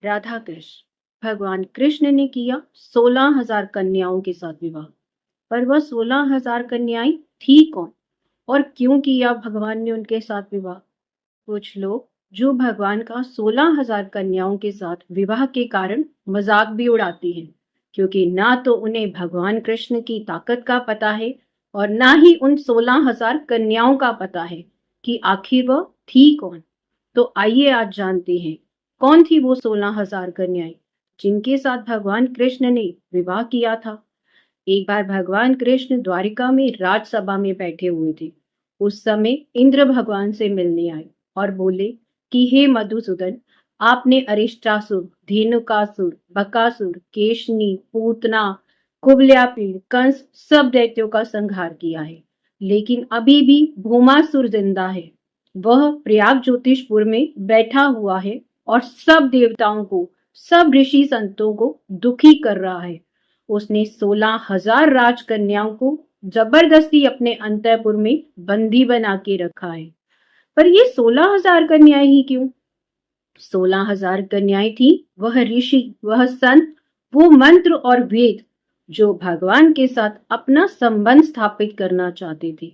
राधा कृष्ण। भगवान कृष्ण ने किया 16,000 कन्याओं के साथ विवाह। पर वह 16,000 कन्याएं थी कौन और क्यों किया भगवान ने उनके साथ विवाह? कुछ लोग जो भगवान का 16,000 कन्याओं के साथ विवाह के कारण मजाक भी उड़ाती हैं, क्योंकि ना तो उन्हें भगवान कृष्ण की ताकत का पता है और ना ही उन 16,000 कन्याओं का पता है कि आखिर वह थी कौन। तो आइए आज जानते हैं कौन थी वो 16,000 कन्याएं जिनके साथ भगवान कृष्ण ने विवाह किया था। एक बार भगवान कृष्ण द्वारिका में राजसभा में बैठे हुए थे। उस समय इंद्र भगवान से मिलने आए और बोले कि हे मधुसूदन, आपने अरिष्टासुर, धेनुकासुर, बकासुर, केशनी, पूतना, कुबल्यापीड़, कंस सब दैत्यों का संहार किया है, लेकिन अभी भी भूमासुर जिंदा है। वह प्रयाग ज्योतिषपुर में बैठा हुआ है और सब देवताओं को, सब ऋषि संतों को दुखी कर रहा है। उसने 16,000 राजकन्याओं को जबरदस्ती अपने अंतःपुर में बंदी बना के रखा है। पर ये 16,000 कन्याएं ही क्यों? 16,000 कन्याएं थी वह ऋषि, वह संत, वो मंत्र और वेद जो भगवान के साथ अपना संबंध स्थापित करना चाहते थे।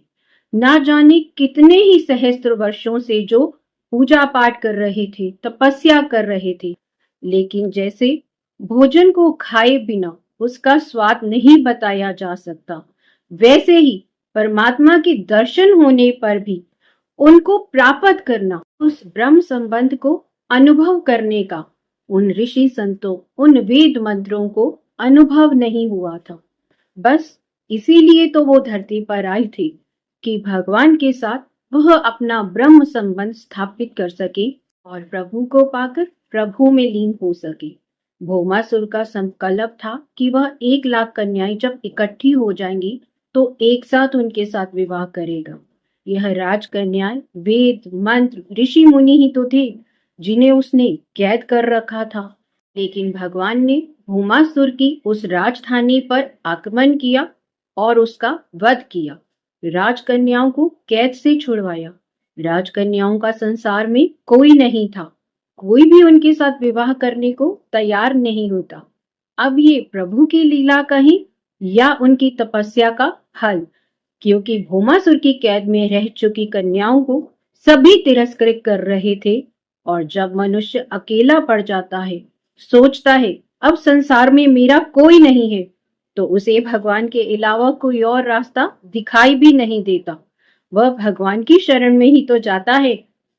ना जाने कितने ही सहस्त्र वर्षों से जो पूजा पाठ कर रहे थे, तपस्या कर रहे थे, लेकिन जैसे भोजन को खाए बिना उसका स्वाद नहीं बताया जा सकता, वैसे ही परमात्मा के दर्शन होने पर भी उनको प्राप्त करना, उस ब्रह्म संबंध को अनुभव करने का उन ऋषि संतों, उन वेद मंत्रों को अनुभव नहीं हुआ था। बस इसीलिए तो वो धरती पर आई थी कि भगवान के साथ वह अपना ब्रह्म संबंध स्थापित कर सके और प्रभु को पाकर प्रभु में लीन हो सके। भौमासुर का संकल्प था कि वह 1,00,000 कन्याएं जब इकट्ठी हो जाएंगी तो एक साथ उनके साथ विवाह करेगा। यह राजकन्याएं वेद, मंत्र, ऋषि मुनि ही तो थे जिन्हें उसने कैद कर रखा था। लेकिन भगवान ने भौमासुर की उस राजधानी पर आक्रमण किया और उसका वध किया। राजकन्याओं को कैद से छुड़वाया। राजकन्याओं का संसार में कोई नहीं था, कोई भी उनके साथ विवाह करने को तैयार नहीं होता। अब ये प्रभु की लीला कहीं या उनकी तपस्या का फल, क्योंकि भौमासुर की कैद में रह चुकी कन्याओं को सभी तिरस्कृत कर रहे थे। और जब मनुष्य अकेला पड़ जाता है, सोचता है अब संसार में मेरा कोई नहीं है, तो उसे भगवान के अलावा कोई और रास्ता दिखाई भी नहीं देता। वह भगवान की शरण में ही तो जाता है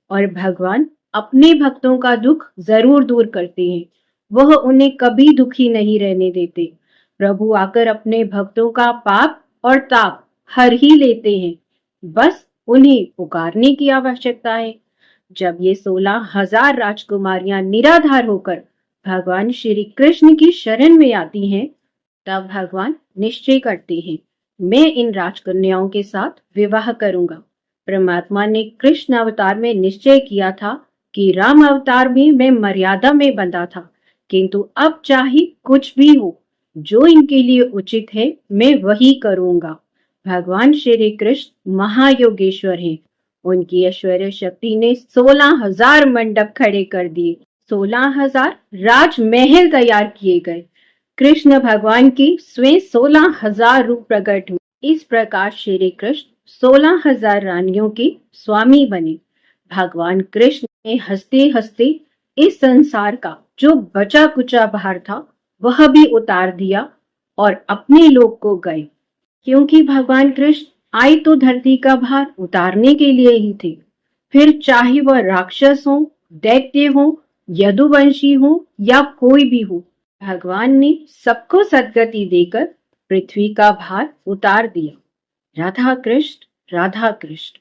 और भगवान अपने भक्तों का दुख जरूर दूर करते हैं। वह उन्हें कभी दुखी नहीं रहने देते। प्रभु आकर अपने भक्तों का पाप और ताप हर ही लेते हैं। बस उन्हें पुकारने की आवश्यकता है। जब ये 16,000 राजकुमारियां निराधार होकर भगवान श्री कृष्ण की शरण में आती हैं, तब भगवान निश्चय करते हैं, मैं इन राजकन्याओं के साथ विवाह करूंगा। परमात्मा ने कृष्ण अवतार में निश्चय किया था कि राम अवतार में मैं मर्यादा में बंधा था, किंतु अब चाहे कुछ भी हो, जो इनके लिए उचित है मैं वही करूंगा। भगवान श्री कृष्ण महायोगेश्वर हैं। उनकी ऐश्वर्य शक्ति ने 16,000 मंडप खड़े कर दिए, 16,000 राजमहल तैयार किए गए। कृष्ण भगवान की स्वयं 16,000 रूप प्रकट हुए। इस प्रकार श्री कृष्ण 16,000 रानियों के स्वामी बने। भगवान कृष्ण ने हंसते हंसते इस संसार का जो बचा कुचा भार था वह भी उतार दिया और अपने लोक को गए, क्योंकि भगवान कृष्ण आए तो धरती का भार उतारने के लिए ही थे। फिर चाहे वह राक्षस हो, दैत्य हो, यदुवंशी हो या कोई भी हो, भगवान ने सबको सद्गति देकर पृथ्वी का भार उतार दिया। राधा कृष्ण, राधा कृष्ण।